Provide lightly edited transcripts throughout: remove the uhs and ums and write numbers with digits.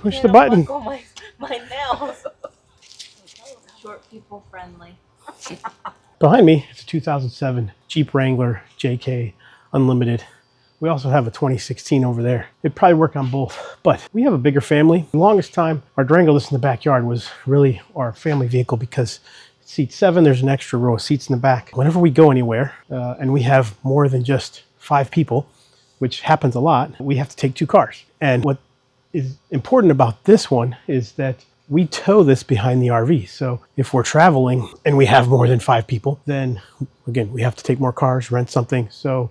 Push the button. My nails. Short people friendly. Behind me, it's a 2007 Jeep Wrangler JK Unlimited. We also have a 2016 over there. It'd probably work on both, but we have a bigger family. The longest time, our Wrangler in the backyard was really our family vehicle because seat 7, there's an extra row of seats in the back. Whenever we go anywhere, and we have more than just 5 people, which happens a lot, we have to take 2 cars. And what is important about this one is that we tow this behind the RV. So if we're traveling and we have more than 5 people, then again, we have to take more cars, rent something. So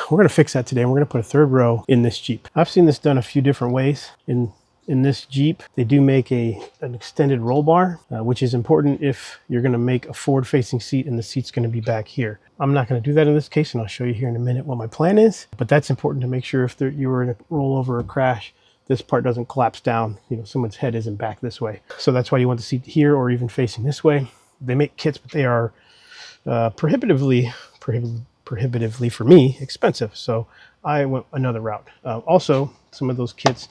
we're going to fix that today. We're going to put a 3rd row in this Jeep. I've seen this done a few different ways. In this Jeep, they do make an extended roll bar, which is important if you're going to make a forward-facing seat and the seat's going to be back here. I'm not going to do that in this case, and I'll show you here in a minute what my plan is. But that's important to make sure if you were in a rollover or crash, this part doesn't collapse down. You know, someone's head isn't back this way. So that's why you want the seat here or even facing this way. They make kits, but they are prohibitively for me expensive. So I went another route. Also, some of those kits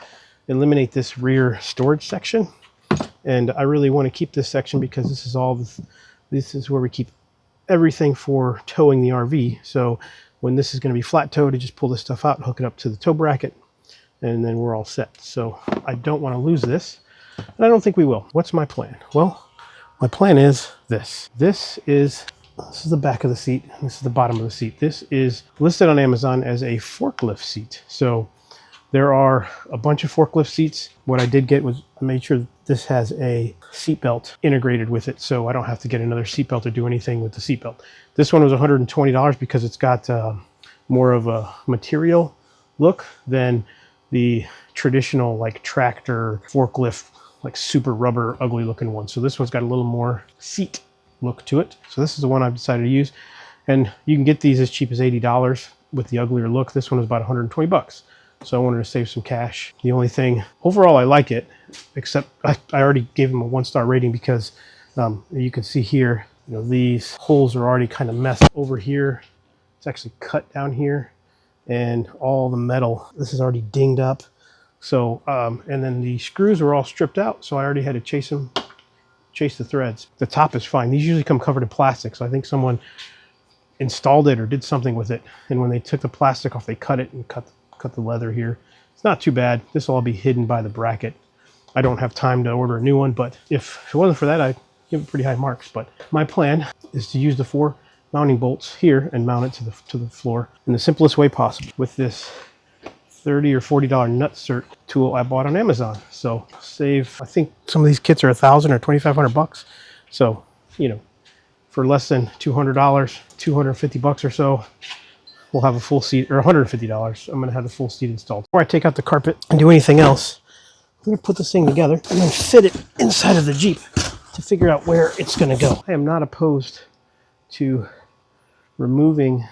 eliminate this rear storage section, and I really want to keep this section because this is where we keep everything for towing the RV. So when this is going to be flat towed, I just pull this stuff out and hook it up to the tow bracket, and then we're all set. So I don't want to lose this, and I don't think we will. What's my plan? Well, my plan is this. This is the back of the seat, and this is the bottom of the seat. This is listed on Amazon as a forklift seat. So there are a bunch of forklift seats. What I did get was I made sure this has a seatbelt integrated with it, so I don't have to get another seatbelt or do anything with the seatbelt. This one was $120 because it's got more of a material look than the traditional like tractor forklift, like super rubber, ugly looking one. So this one's got a little more seat look to it. So this is the one I've decided to use. And you can get these as cheap as $80 with the uglier look. This one was about 120 bucks. So I wanted to save some cash. The only thing, overall I like it, except I already gave them a 1-star rating because you can see here, you know, these holes are already kind of messed over here. It's actually cut down here, and all the metal, this is already dinged up. So, and then the screws were all stripped out, so I already had to chase the threads. The top is fine. These usually come covered in plastic, so I think someone installed it or did something with it, and when they took the plastic off, they cut it and cut the leather here. It's not too bad. This will all be hidden by the bracket. I don't have time to order a new one, but if it wasn't for that, I'd give it pretty high marks. But my plan is to use the 4 mounting bolts here and mount it to the floor in the simplest way possible with this $30 or $40 nut cert tool I bought on Amazon. So save, I think some of these kits are $1,000 or $2,500 bucks. So, you know, for less than $200, $250 or so, we'll have a full seat, or $150. I'm going to have the full seat installed. Before I take out the carpet and do anything else, I'm going to put this thing together and then fit it inside of the Jeep to figure out where it's going to go. I am not opposed to removing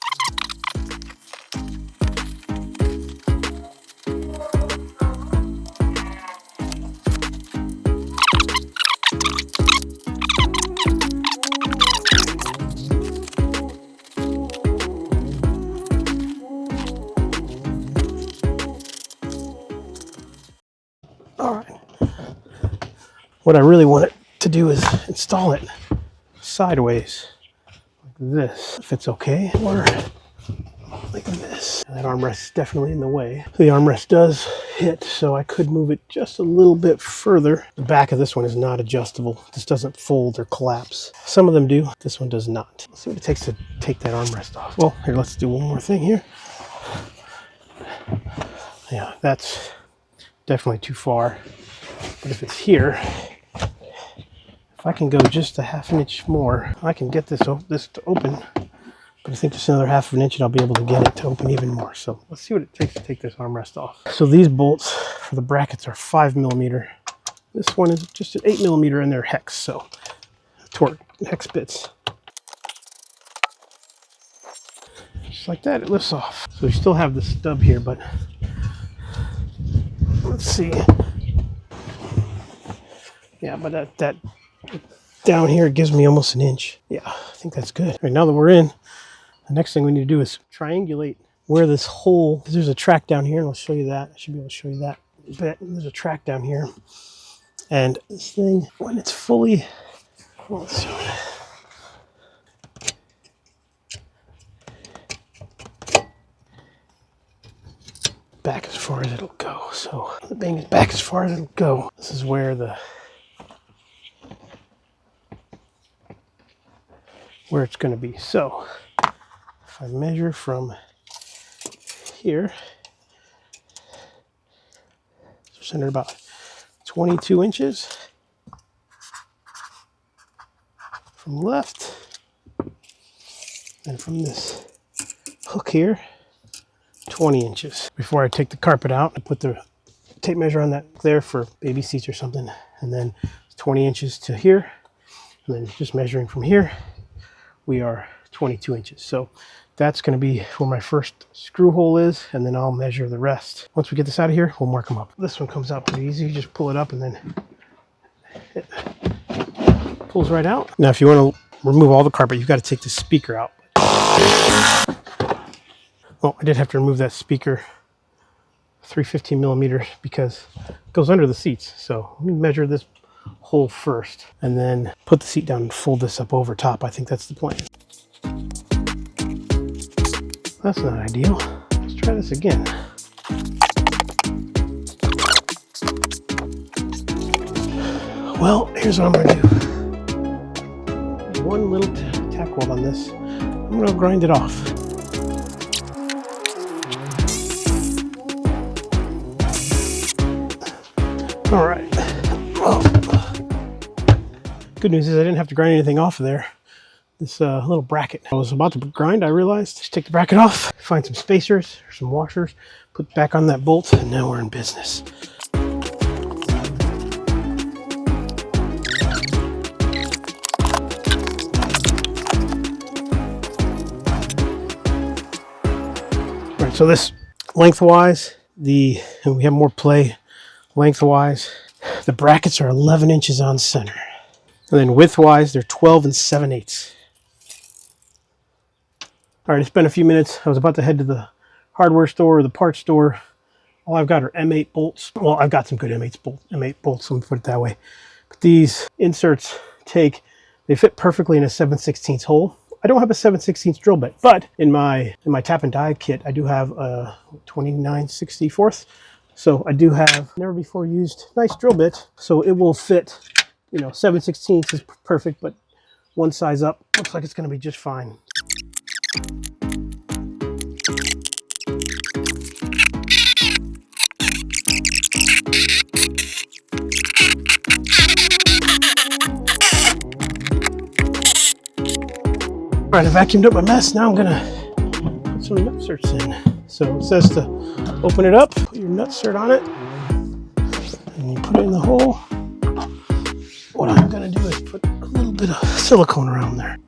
what I really want it to do is install it sideways like this, if it's okay, or like this. And that armrest is definitely in the way. The armrest does hit, so I could move it just a little bit further. The back of this one is not adjustable. This doesn't fold or collapse. Some of them do. This one does not. Let's see what it takes to take that armrest off. Well, here, let's do one more thing here. Yeah, that's definitely too far. But if it's here, if I can go just a ½ inch more, I can get this to open. But I think just another ½ inch and I'll be able to get it to open even more. So let's see what it takes to take this armrest off. So these bolts for the brackets are 5mm. This one is just an 8mm and they're hex, so torque hex bits. Just like that, it lifts off. So we still have the stub here, but let's see. Yeah, but that down here gives me almost an inch. Yeah, I think that's good. All right, now that we're in, the next thing we need to do is triangulate where this hole, because there's a track down here, and I'll show you that. I should be able to show you that bit. And there's a track down here. And this thing, when it's fully, well, let's see. Back as far as it'll go. So the thing is back as far as it'll go. This is where it's going to be. So if I measure from here, so centered about 22 inches from left, and from this hook here, 20 inches. Before I take the carpet out, I put the tape measure on that there for baby seats or something, and then 20 inches to here, and then just measuring from here, we are 22 inches. So that's going to be where my first screw hole is, and then I'll measure the rest. Once we get this out of here, we'll mark them up. This one comes out pretty easy. You just pull it up and then it pulls right out. Now if you want to remove all the carpet, you've got to take the speaker out. Oh, I did have to remove that speaker 315 millimeters because it goes under the seats. So let me measure this hole first and then put the seat down and fold this up over top. I think that's the plan. That's not ideal. Let's try this again. Well, here's what I'm going to do. One little tack weld on this. I'm going to grind it off. All right. Well, good news is I didn't have to grind anything off of there. This little bracket I was about to grind, I realized, just take the bracket off, find some spacers or some washers, put back on that bolt, and now we're in business. All right, so this lengthwise, and we have more play lengthwise. The brackets are 11 inches on center. And then widthwise, they're 12 7/8. All right, it's been a few minutes. I was about to head to the hardware store or the parts store. All I've got are M8 bolts. Well, I've got some good M8 bolts, let me put it that way. But these inserts they fit perfectly in a 7/16 hole. I don't have a 7/16 drill bit, but in my tap and die kit, I do have a 29/64. So I do have never before used nice drill bit. So it will fit, 7/16 is perfect, but one size up looks like it's going to be just fine. All right, I vacuumed up my mess. Now I'm gonna put some nut certs in. So it says to open it up, put your nut cert on it, and you put it in the hole. What I'm gonna do is put a little bit of silicone around there.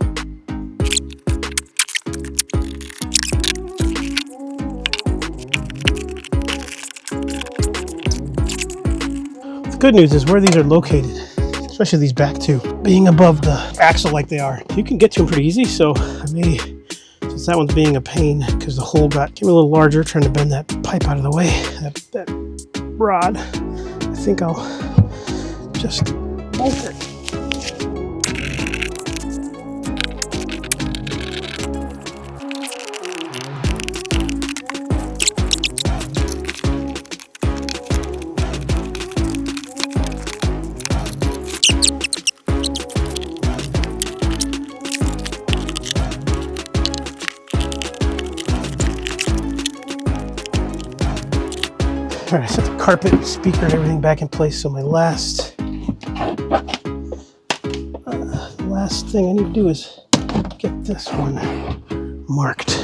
The good news is where these are located, especially these back two, being above the axle like they are, you can get to them pretty easy. So I may, since that one's being a pain because the hole came a little larger trying to bend that pipe out of the way, that rod, I think I'll just bolt it. All right, I set the carpet, speaker, and everything back in place. So my last thing I need to do is get this one marked.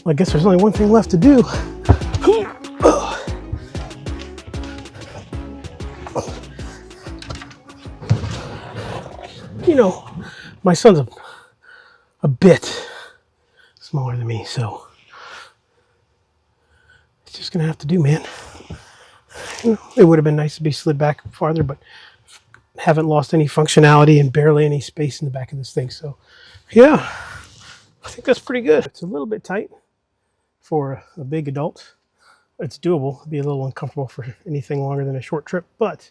I guess there's only one thing left to do. You know, my son's a bit smaller than me, so it's just gonna have to do, man. You know, it would have been nice to be slid back farther, but haven't lost any functionality and barely any space in the back of this thing. So yeah, I think that's pretty good. It's a little bit tight for a big adult. It's doable. It'd be a little uncomfortable for anything longer than a short trip, but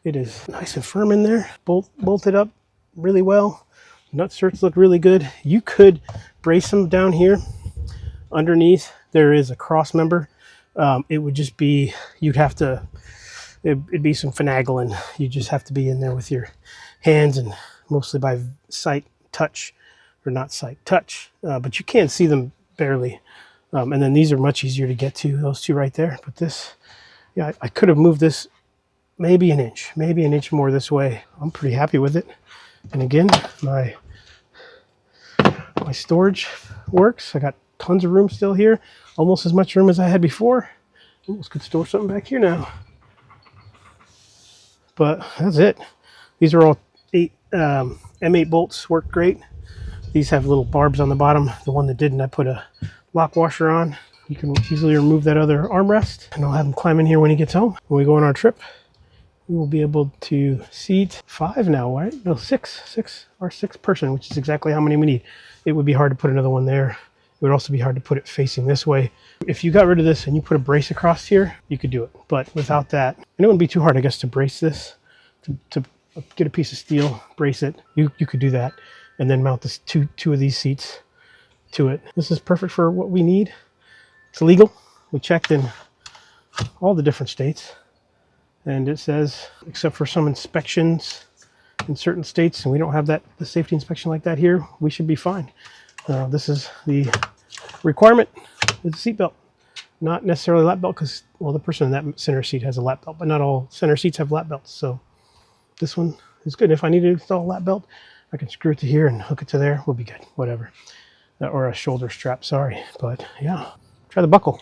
it is nice and firm in there. Bolted up really well. Nut certs look really good. You could brace them down here underneath. There is a cross member. It would just be, you'd have to, it'd be some finagling. You just have to be in there with your hands and mostly by sight touch, or not sight touch, but you can see them barely. And then these are much easier to get to, those two right there. But this, yeah, I could have moved this maybe an inch more this way. I'm pretty happy with it. And again, my storage works. I got tons of room still here, almost as much room as I had before. Almost could store something back here now. But that's it. These are all M8 bolts, work great. These have little barbs on the bottom. The one that didn't, I put a lock washer on. You can easily remove that other armrest, and I'll have him climb in here when he gets home. When we go on our trip, we will be able to seat 5 now, right? No, 6 person, which is exactly how many we need. It would be hard to put another one there. It would also be hard to put it facing this way. If you got rid of this and you put a brace across here, you could do it. But without that, and it wouldn't be too hard, I guess, to brace this, to get a piece of steel, brace it. You could do that, and then mount this two of these seats to it. This is perfect for what we need. It's legal. We checked in all the different states, and it says, except for some inspections in certain states, and we don't have the safety inspection like that here, we should be fine. This is the requirement, is a seatbelt. Not necessarily a lap belt, because, well, the person in that center seat has a lap belt, but not all center seats have lap belts. So this one is good. If I need to install a lap belt, I can screw it to here and hook it to there. We'll be good, whatever. Or a shoulder strap, sorry. But yeah, try the buckle.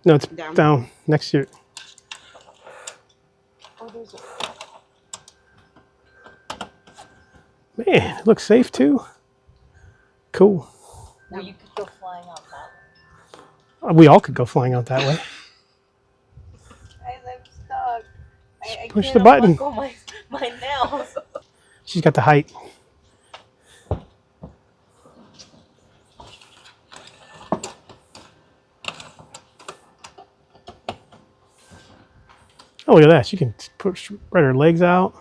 No, it's down next to it. Oh, there's Man, it looks safe too. Cool. well, you could go flying out that way. We all could go flying out that way. Guys, I'm stuck. I Push can't the button. unbuckle my nails. She's got the height. Oh, look at that. She can spread her legs out.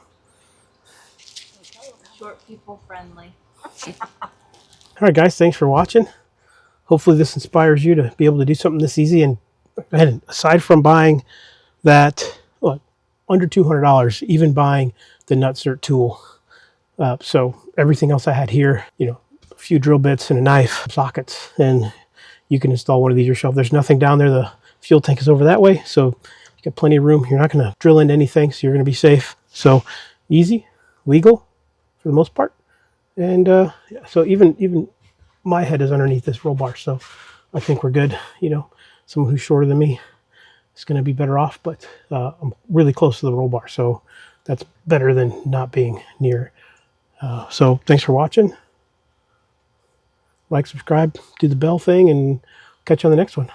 Short people friendly. All right, guys. Thanks for watching. Hopefully this inspires you to be able to do something this easy. And aside from buying that, under $200, even buying the nutsert tool. So everything else I had here, a few drill bits and a knife, sockets, and you can install one of these yourself. There's nothing down there. The fuel tank is over that way, so you got plenty of room. You're not going to drill into anything, so you're going to be safe. So easy, legal for the most part. And so even my head is underneath this roll bar, so I think we're good. Someone who's shorter than me is going to be better off, but I'm really close to the roll bar, so that's better than not being near. So thanks for watching. Like, subscribe, do the bell thing, and catch you on the next one.